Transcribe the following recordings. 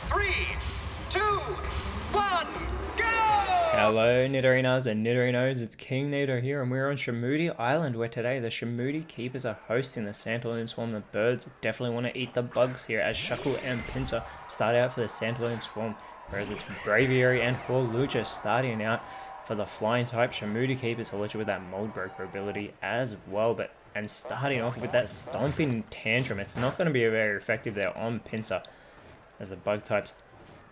3, 2, 1, go! Hello Nidorinas and Nidorinos, it's KingNido here and we're on Shamoody Island where today the Shamoody Keepers are hosting the Santaloon Swarm. The birds definitely want to eat the bugs here as Shuckle and Pinsir start out for the Santaloon Swarm, whereas it's Braviary and Hawlucha starting out for the flying type Shamoody Keepers. Hawlucha with that Mold Breaker ability as well, and starting off with that Stomping Tantrum. It's not going to be very effective there on Pinsir as the bug types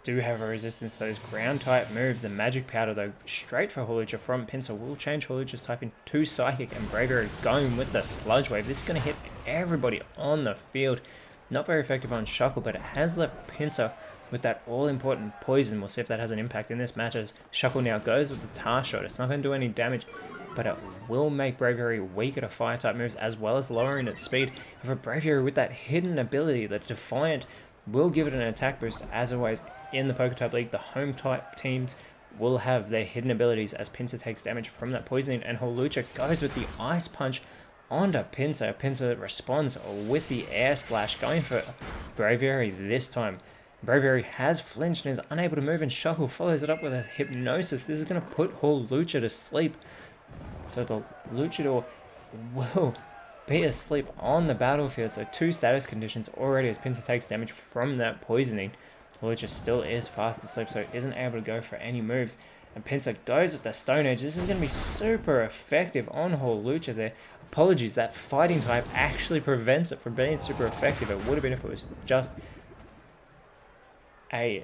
do have a resistance to those ground type moves. The magic powder though straight for Hawlucha from Pinsir will change Hawlucha's typing to Psychic, and Braviary going with the Sludge Wave. This is going to hit everybody on the field. Not very effective on Shuckle, but it has left Pinsir with that all-important poison. We'll see if that has an impact in this match as Shuckle now goes with the Tar Shot. It's not going to do any damage, but it will make Braviary weaker to fire type moves as well as lowering its speed. And for Braviary with that hidden ability, the Defiant will give it an attack boost. As always in the PokeType League, the home type teams will have their hidden abilities as Pinsir takes damage from that poisoning, and Hawlucha goes with the Ice Punch onto Pinsir. Pinsir responds with the Air Slash, going for Braviary this time. Braviary has flinched and is unable to move, and Shuckle follows it up with a Hypnosis. This is going to put Hawlucha to sleep. So the Luchador will be asleep on the battlefield. So 2 status conditions already as Pinsir takes damage from that poisoning. Hawlucha still is fast asleep, so isn't able to go for any moves. And Pinsir goes with the Stone Edge. This is going to be super effective on Hawlucha there. Apologies, that fighting type actually prevents it from being super effective. It would have been if it was just a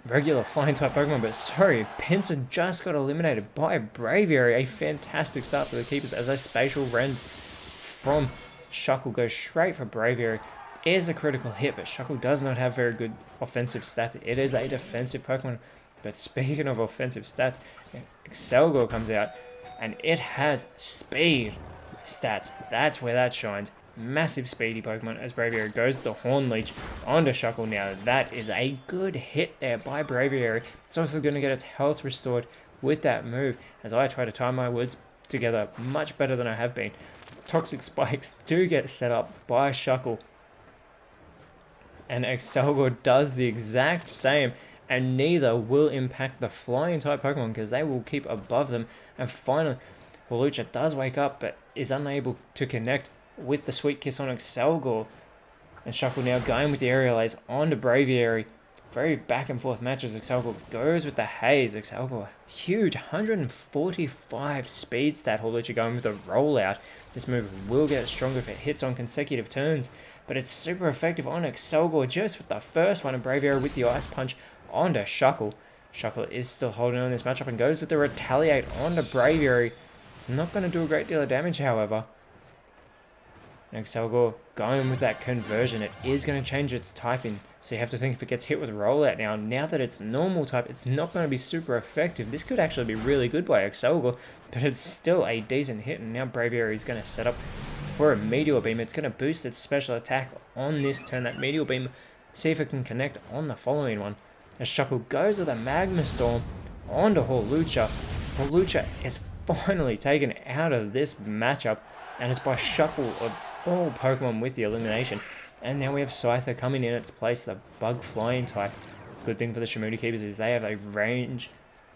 regular flying type Pokemon, but sorry, Pinsir just got eliminated by Braviary. A fantastic start for the Keepers as a Spatial Rend from Shuckle goes straight for Braviary. Is a critical hit, but Shuckle does not have very good offensive stats. It is a defensive Pokemon, but speaking of offensive stats, Excelgor comes out and it has speed stats. That's where that shines. Massive speedy Pokemon as Braviary goes with the Horn Leech onto Shuckle. Now that is a good hit there by Braviary. It's also going to get its health restored with that move as I try to tie my words together much better than I have been. Toxic Spikes do get set up by Shuckle, and Excelgor does the exact same, and neither will impact the flying type Pokemon because they will keep above them. And finally, Hawlucha does wake up but is unable to connect with the Sweet Kiss on Excelgor, and Shuckle now going with the Aerial Ace onto Braviary. Very back and forth matches. Excelgor goes with the Haze. Excelgor, huge 145 speed stat. Hawlucha going with the Rollout. This move will get stronger if it hits on consecutive turns, but it's super effective on Excelgor just with the first one, and Braviary with the Ice Punch onto Shuckle. Shuckle is still holding on this matchup and goes with the Retaliate onto Braviary. It's not going to do a great deal of damage, however. And Excelgor going with that Conversion. It is going to change its typing, so you have to think if it gets hit with Rollout now that it's normal type, it's not going to be super effective. This could actually be really good by Excelgor, but it's still a decent hit, and now Braviary is going to set up for a Meteor Beam. It's going to boost its special attack on this turn. That Meteor Beam, see if it can connect on the following one. As Shuckle goes with a Magma Storm onto Hawlucha. Hawlucha is finally taken out of this matchup, and it's by Shuckle of all Pokemon with the elimination. And now we have Scyther coming in its place, the Bug Flying type. Good thing for the Shamoody Keepers is they have a range,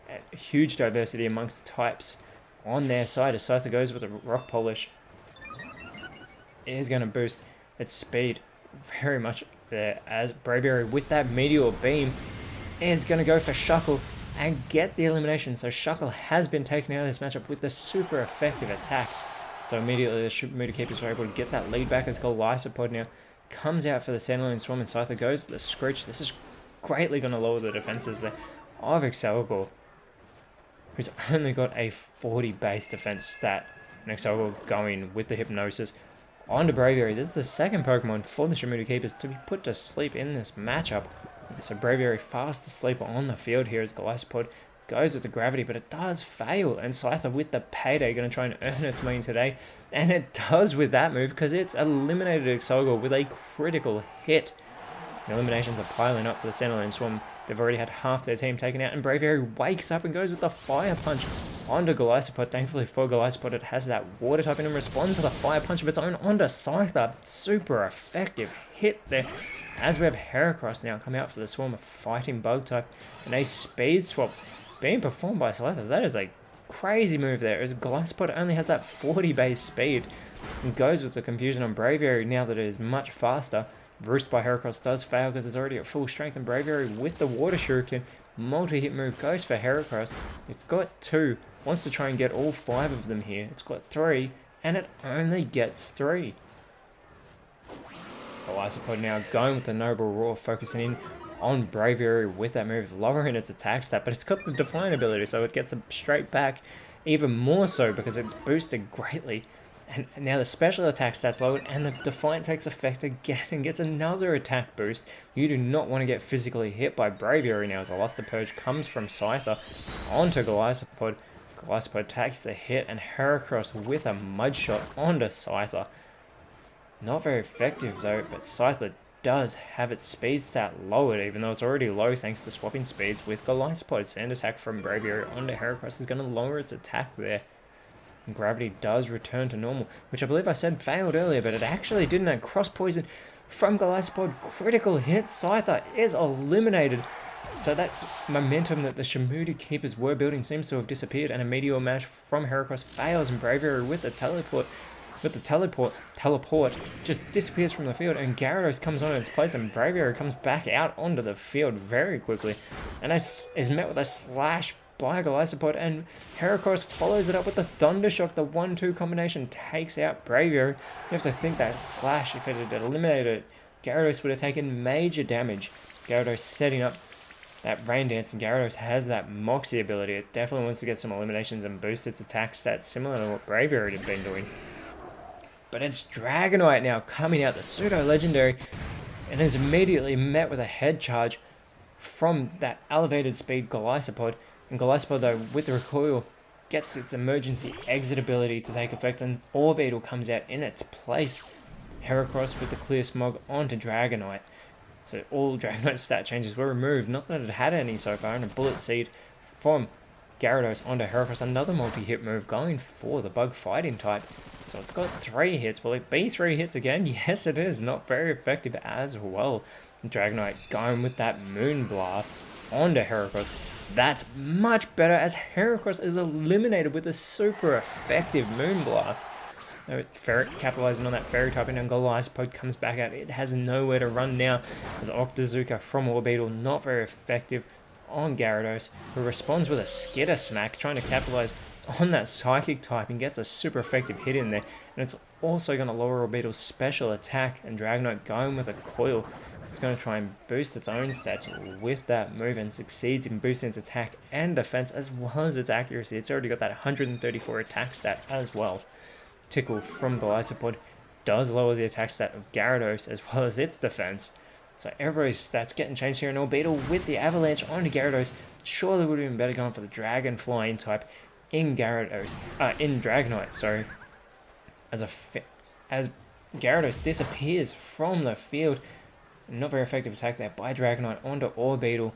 a huge diversity amongst types on their side. As Scyther goes with a Rock Polish, it is going to boost its speed very much there, as Braviary with that Meteor Beam is going to go for Shuckle and get the elimination. So Shuckle has been taken out of this matchup with the super effective attack. So immediately the Shamoody Keepers are able to get that lead back as Golisopod now comes out for the Sandalwood Swarm, and Scyther goes to the Screech. This is greatly going to lower the defenses there of Excelgor, who's only got a 40 base defense stat. And Excelgor going with the Hypnosis onto Braviary. This is the second Pokemon for the Shamoody Keepers to be put to sleep in this matchup. So Braviary fast asleep on the field here as Golisopod goes with the Gravity, but it does fail, and Scyther with the Payday going to try and earn its money today, and it does with that move because it's eliminated Excelgor with a critical hit. The eliminations are piling up for the Sandalwood Swarm. They've already had half their team taken out, and Braviary wakes up and goes with the Fire Punch onto Golisopod. Thankfully for Golisopod, it has that water type and responds with a fire punch of its own onto Scyther. Super effective hit there. As we have Heracross now come out for the swarm of fighting bug type, and a speed swap being performed by Scyther. That is a crazy move there, as Golisopod only has that 40 base speed and goes with the confusion on Braviary now that it is much faster. Roost by Heracross does fail because it's already at full strength, and Braviary with the Water Shuriken multi-hit move goes for Heracross. It's got 2, wants to try and get all 5 of them here. It's got 3, and it only gets 3. Golisopod now going with the Noble Roar, focusing in on Braviary with that move, lowering its attack stat, but it's got the Defiant ability, so it gets a straight back, even more so because it's boosted greatly. And now the special attack stats lowered, and the Defiant takes effect again and gets another attack boost. You do not want to get physically hit by Braviary now, as the Luster Purge comes from Scyther onto Golisopod. Golisopod takes the hit, and Heracross with a Mud Shot onto Scyther. Not very effective though, but Scyther does have its speed stat lowered, even though it's already low thanks to swapping speeds with Golisopod. Sand attack from Braviary onto Heracross is going to lower its attack there. And gravity does return to normal, which I believe I said failed earlier, but it actually didn't. And cross poison from Golisopod, critical hit. Scyther is eliminated. So that momentum that the Shamuti keepers were building seems to have disappeared, and a Meteor Mash from Heracross fails, and Braviary with the teleport just disappears from the field, and Gyarados comes on in its place, and Braviary comes back out onto the field very quickly, and is met with a slash by Golisopod, and Heracross follows it up with the Thunder Shock. The 1-2 combination takes out Braviary. You have to think that slash, if it had eliminated it, Gyarados would have taken major damage. Gyarados setting up that Rain Dance, and Gyarados has that Moxie ability. It definitely wants to get some eliminations and boost its attack stats, similar to what Braviary had been doing. But it's Dragonite now coming out, the pseudo-legendary, and is immediately met with a head charge from that elevated speed Golisopod. And Golisopod, though, with the recoil, gets its emergency exit ability to take effect, and Orbeetle comes out in its place. Heracross with the Clear Smog onto Dragonite. So all Dragonite stat changes were removed, not that it had any so far, and a Bullet Seed from Gyarados onto Heracross, another multi-hit move going for the bug fighting type. So it's got 3 hits. Will it be 3 hits again? Yes, it is. Not very effective as well. Dragonite going with that Moonblast onto Heracross. That's much better, as Heracross is eliminated with a super effective Moonblast. Ferret capitalizing on that Fairy typing, and Golisopod comes back out. It has nowhere to run now, as Octazooka from Orbeetle, not very effective on Gyarados, who responds with a Skitter Smack, trying to capitalize on that Psychic type and gets a super effective hit in there. And it's also going to lower Orbeetle's special attack, and Dragonite going with a Coil. So it's going to try and boost its own stats with that move, and succeeds in boosting its attack and defense as well as its accuracy. It's already got that 134 attack stat as well. Tickle from Golisopod does lower the attack stat of Gyarados as well as its defense. So everybody's stats getting changed here, and Orbeetle with the Avalanche onto Gyarados surely would have been better going for the Dragon Flying type in Dragonite. So as Gyarados disappears from the field, not very effective attack there by Dragonite onto Orbeetle.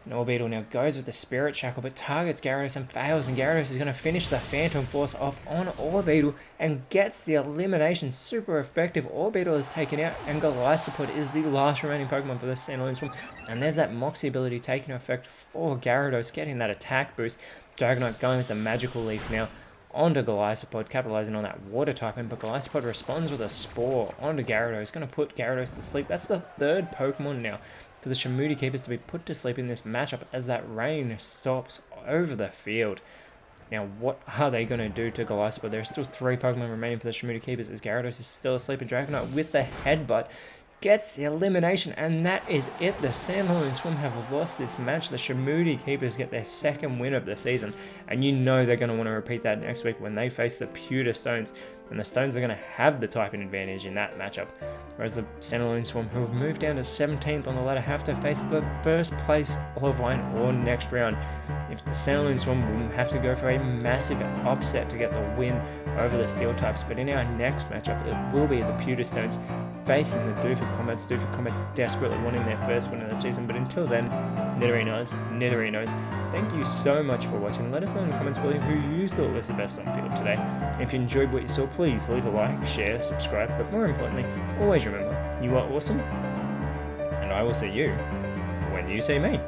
And Orbeetle now goes with the Spirit Shackle, but targets Gyarados and fails, and Gyarados is going to finish the Phantom Force off on Orbeetle and gets the elimination. Super effective. Orbeetle is taken out, and Golisopod is the last remaining Pokemon for this Sandalwood Swim. And there's that Moxie ability taking effect for Gyarados, getting that attack boost. Dragonite going with the Magical Leaf now onto Golisopod, capitalizing on that water typing, but Golisopod responds with a Spore onto Gyarados, going to put Gyarados to sleep. That's the 3rd Pokemon now for the Shamuti keepers to be put to sleep in this matchup, as that rain stops over the field. Now, what are they going to do to Golisopod? There are still 3 Pokemon remaining for the Shamuti keepers, as Gyarados is still asleep, and Dragonite with the Headbutt gets the elimination, and that is it. The Sandalwood and Swim have lost this match. The Shamuti keepers get their 2nd win of the season, and you know they're going to want to repeat that next week when they face the Pewter Stones. and the Stones are going to have the typing advantage in that matchup. Whereas the Standalone Swarm, who have moved down to 17th on the ladder, have to face the first place Olive Line or next round. If the Standalone Swarm will have to go for a massive upset to get the win over the Steel types, but in our next matchup, it will be the Pewter Stones facing the Doofus Comets. Doofus Comets desperately wanting their first win of the season, but until then, Nidorinos. Thank you so much for watching. Let us know in the comments below who you thought was the best on field today. If you enjoyed what you saw, please leave a like, share, subscribe, but more importantly, always remember, you are awesome, and I will see you when you see me.